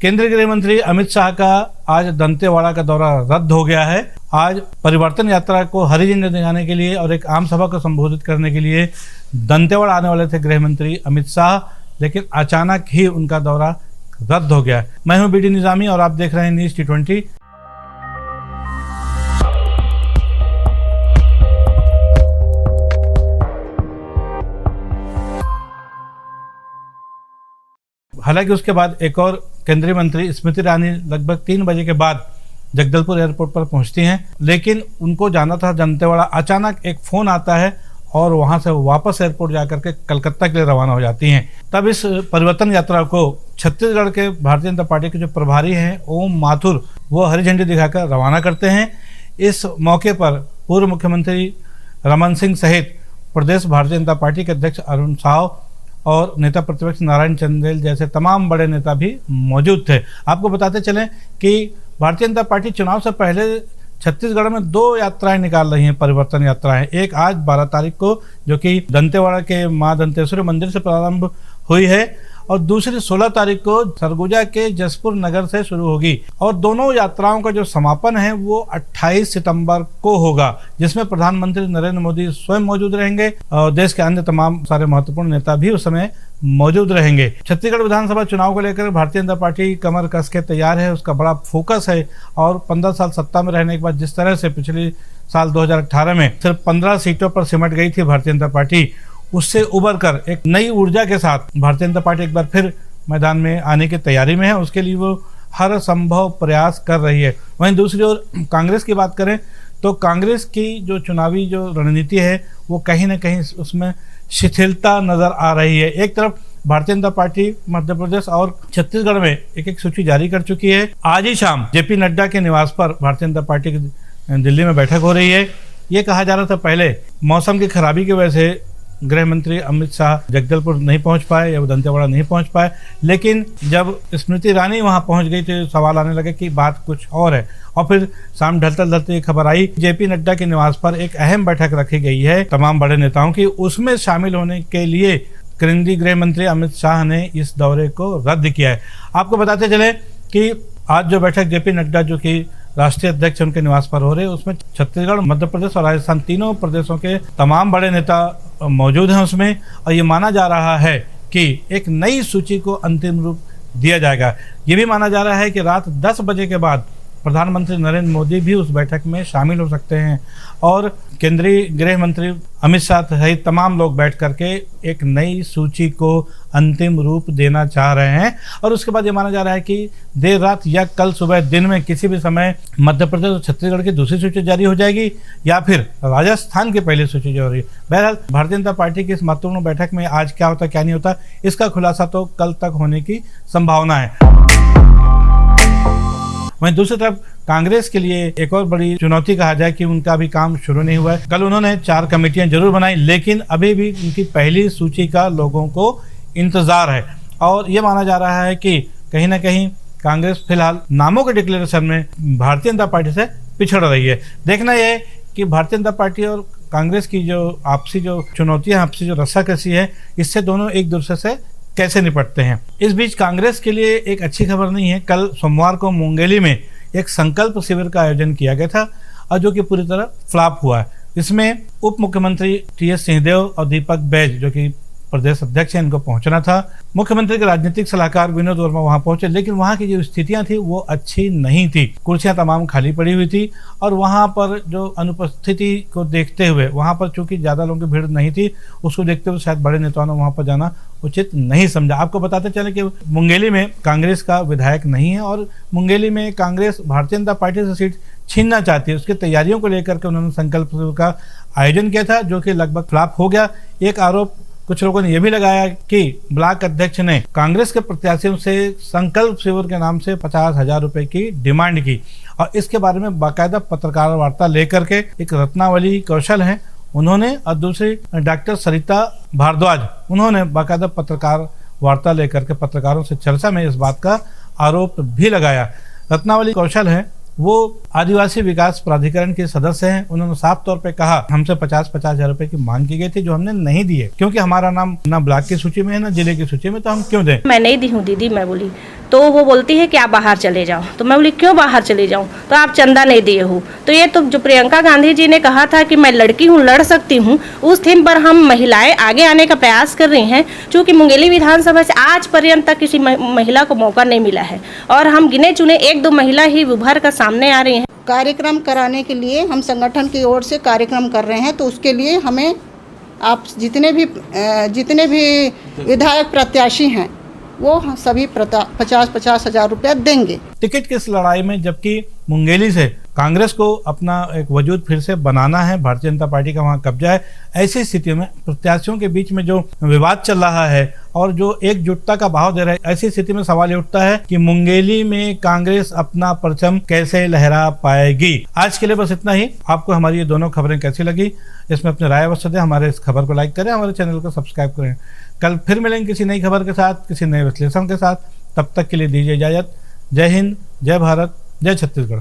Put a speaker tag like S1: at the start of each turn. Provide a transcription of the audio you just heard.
S1: केंद्रीय गृह मंत्री अमित शाह का आज दंतेवाड़ा का दौरा रद्द हो गया है। आज परिवर्तन यात्रा को हरी झंडी दिखाने के लिए और एक आम सभा को संबोधित करने के लिए दंतेवाड़ा आने वाले थे गृह मंत्री अमित शाह, लेकिन अचानक ही उनका दौरा रद्द हो गया। मैं हूं बीडी निजामी और आप देख रहे हैं न्यूज़ T20। हालांकि उसके बाद एक और केंद्रीय मंत्री स्मृति ईरानी लगभग 3 बजे के बाद जगदलपुर एयरपोर्ट पर पहुंचती हैं, लेकिन उनको जाना था दंतेवाड़ा। अचानक एक फ़ोन आता है और वहां से वापस एयरपोर्ट जाकर के कलकत्ता के लिए रवाना हो जाती हैं। तब इस परिवर्तन यात्रा को छत्तीसगढ़ के भारतीय जनता पार्टी के जो प्रभारी हैं ओम माथुर, वो हरी झंडी दिखाकर रवाना करते हैं। इस मौके पर पूर्व मुख्यमंत्री रमन सिंह सहित प्रदेश भारतीय जनता पार्टी के अध्यक्ष अरुण साव और नेता प्रतिपक्ष नारायण चंदेल जैसे तमाम बड़े नेता भी मौजूद थे। आपको बताते चलें कि भारतीय जनता पार्टी चुनाव से पहले छत्तीसगढ़ में 2 यात्राएं निकाल रही हैं, परिवर्तन यात्राएं। एक आज 12 तारीख को जो कि दंतेवाड़ा के मां दंतेश्वरी मंदिर से प्रारंभ हुई है और दूसरी 16 तारीख को सरगुजा के जसपुर नगर से शुरू होगी और दोनों यात्राओं का जो समापन है वो 28 सितंबर को होगा, जिसमें प्रधानमंत्री नरेंद्र मोदी स्वयं मौजूद रहेंगे और देश के अन्य तमाम सारे महत्वपूर्ण नेता भी उस समय मौजूद रहेंगे। छत्तीसगढ़ विधानसभा चुनाव को लेकर भारतीय जनता पार्टी कमर कस के तैयार है, उसका बड़ा फोकस है और 15 साल सत्ता में रहने के बाद जिस तरह से पिछले साल 2018 में सिर्फ 15 सीटों पर सिमट गई थी भारतीय जनता पार्टी, उससे उबर कर एक नई ऊर्जा के साथ भारतीय जनता पार्टी एक बार फिर मैदान में आने की तैयारी में है। उसके लिए वो हर संभव प्रयास कर रही है। वहीं दूसरी ओर कांग्रेस की बात करें तो कांग्रेस की जो चुनावी जो रणनीति है वो कहीं ना कहीं उसमें शिथिलता नजर आ रही है। एक तरफ भारतीय जनता पार्टी मध्य प्रदेश और छत्तीसगढ़ में एक सूची जारी कर चुकी है। आज ही शाम जेपी नड्डा के निवास पर भारतीय जनता पार्टी की दिल्ली में बैठक हो रही है। ये कहा जा रहा था पहले मौसम की खराबी की वजह से गृह मंत्री अमित शाह जगदलपुर नहीं पहुंच पाए या दंतेवाड़ा नहीं पहुंच पाए, लेकिन जब स्मृति ईरानी वहां पहुंच गई तो सवाल आने लगे कि बात कुछ और है। और फिर शाम ढलते ढलते खबर आई जेपी नड्डा के निवास पर एक अहम बैठक रखी गई है तमाम बड़े नेताओं की। उसमें शामिल होने के लिए केंद्रीय गृह मंत्री अमित शाह ने इस दौरे को रद्द किया है। आपको बताते चले कि आज जो बैठक जेपी नड्डा जो कि राष्ट्रीय अध्यक्ष उनके निवास पर हो रहे हैं, उसमें छत्तीसगढ़, मध्य प्रदेश और राजस्थान तीनों प्रदेशों के तमाम बड़े नेता मौजूद हैं उसमें। और ये माना जा रहा है कि एक नई सूची को अंतिम रूप दिया जाएगा। ये भी माना जा रहा है कि रात 10 बजे के बाद प्रधानमंत्री नरेंद्र मोदी भी उस बैठक में शामिल हो सकते हैं और केंद्रीय गृह मंत्री अमित शाह सहित तमाम लोग बैठ करके एक नई सूची को अंतिम रूप देना चाह रहे हैं। और उसके बाद ये माना जा रहा है कि देर रात या कल सुबह दिन में किसी भी समय मध्य प्रदेश और छत्तीसगढ़ की दूसरी सूची जारी हो जाएगी या फिर राजस्थान की पहली सूची जो हो रही है। बहरहाल भारतीय जनता पार्टी की इस महत्वपूर्ण बैठक में आज क्या होता क्या नहीं होता, इसका खुलासा तो कल तक होने की संभावना है। वहीं दूसरी तरफ कांग्रेस के लिए एक और बड़ी चुनौती कहा जाए कि उनका भी काम शुरू नहीं हुआ है। कल उन्होंने 4 कमेटियां जरूर बनाई, लेकिन अभी भी उनकी पहली सूची का लोगों को इंतजार है और ये माना जा रहा है कि कहीं ना कहीं कांग्रेस फिलहाल नामों के डिक्लेरेशन में भारतीय जनता पार्टी से पिछड़ रही है। देखना यह है कि भारतीय जनता पार्टी और कांग्रेस की जो आपसी जो चुनौतियां, आपसी जो रस्साकसी है, इससे दोनों एक दूसरे से कैसे निपटते हैं। इस बीच कांग्रेस के लिए एक अच्छी खबर नहीं है। कल सोमवार को मुंगेली में एक संकल्प शिविर का आयोजन किया गया था और जो कि पूरी तरह फ्लॉप हुआ है। इसमें उप मुख्यमंत्री टी.एस. सिंहदेव और दीपक बैज जो कि प्रदेश अध्यक्ष हैं, इनको पहुंचना था। मुख्यमंत्री के राजनीतिक सलाहकार विनोद वर्मा वहां पहुंचे, लेकिन वहां की जो स्थितियां थी वो अच्छी नहीं थी। कुर्सियां तमाम खाली पड़ी हुई थी और वहां पर जो अनुपस्थिति को देखते हुए, वहां पर चूंकि ज्यादा लोगों की भीड़ नहीं थी, उसको देखते हुए शायद बड़े नेताओं ने वहां पर जाना उचित नहीं समझा। आपको बताते चले कि मुंगेली में कांग्रेस का विधायक नहीं है और मुंगेली में कांग्रेस भारतीय जनता पार्टी से सीट छीनना चाहती है। उसकी तैयारियों को लेकर के उन्होंने संकल्प शिविर का आयोजन किया था जो कि लगभग फ्लॉप हो गया। एक आरोप कुछ लोगों ने यह भी लगाया कि ब्लॉक अध्यक्ष ने कांग्रेस के प्रत्याशियों से संकल्प शिविर के नाम से 50,000 रुपए की डिमांड की और इसके बारे में बाकायदा पत्रकार वार्ता लेकर के एक रत्नावली कौशल है उन्होंने और दूसरी डॉक्टर सरिता भारद्वाज, उन्होंने बाकायदा पत्रकार वार्ता लेकर के पत्रकारों से चर्चा में इस बात का आरोप भी लगाया। रत्नावली कौशल है वो आदिवासी विकास प्राधिकरण के सदस्य हैं। उन्होंने साफ तौर पे कहा हमसे 50-50 हजार रुपए की मांग की गई थी जो हमने नहीं दिए, क्योंकि हमारा नाम ना ब्लॉक की सूची में है ना जिले की सूची में, तो हम क्यों दें।
S2: मैं नहीं दी हूँ दीदी, मैं बोली। तो वो बोलती है कि आप बाहर चले जाओ। तो मैं बोली क्यों बाहर चले जाऊँ, तो आप चंदा नहीं दिए हो। तो ये तो जो प्रियंका गांधी जी ने कहा था कि मैं लड़की हूँ, लड़ सकती हूँ, उस थीम पर हम महिलाएं आगे आने का प्रयास कर रही हैं। चूँकि मुंगेली विधानसभा से आज पर्यंत तक किसी महिला को मौका नहीं मिला है और हम गिने चुने 1-2 महिला ही उभर कर सामने आ रही हैं।
S3: कार्यक्रम कराने के लिए हम संगठन की ओर से कार्यक्रम कर रहे हैं, तो उसके लिए हमें आप जितने भी विधायक प्रत्याशी हैं वो सभी 50-50 हजार रुपया देंगे।
S1: टिकट की इस लड़ाई में जबकि मुंगेली से कांग्रेस को अपना एक वजूद फिर से बनाना है, भारतीय जनता पार्टी का वहां कब्जा है, ऐसी स्थिति में प्रत्याशियों के बीच में जो विवाद चल रहा है और जो एकजुटता का भाव दे रहा है, ऐसी स्थिति में सवाल ये उठता है कि मुंगेली में कांग्रेस अपना परचम कैसे लहरा पाएगी। आज के लिए बस इतना ही। आपको हमारी ये दोनों खबरें कैसी लगी, इसमें अपनी राय अवश्य दें। हमारे इस खबर को लाइक करें, हमारे चैनल को सब्सक्राइब करें। कल फिर मिलेंगे किसी नई खबर के साथ, किसी नए विश्लेषण के साथ। तब तक के लिए दीजिए इजाजत। जय हिंद, जय भारत, जय छत्तीसगढ़।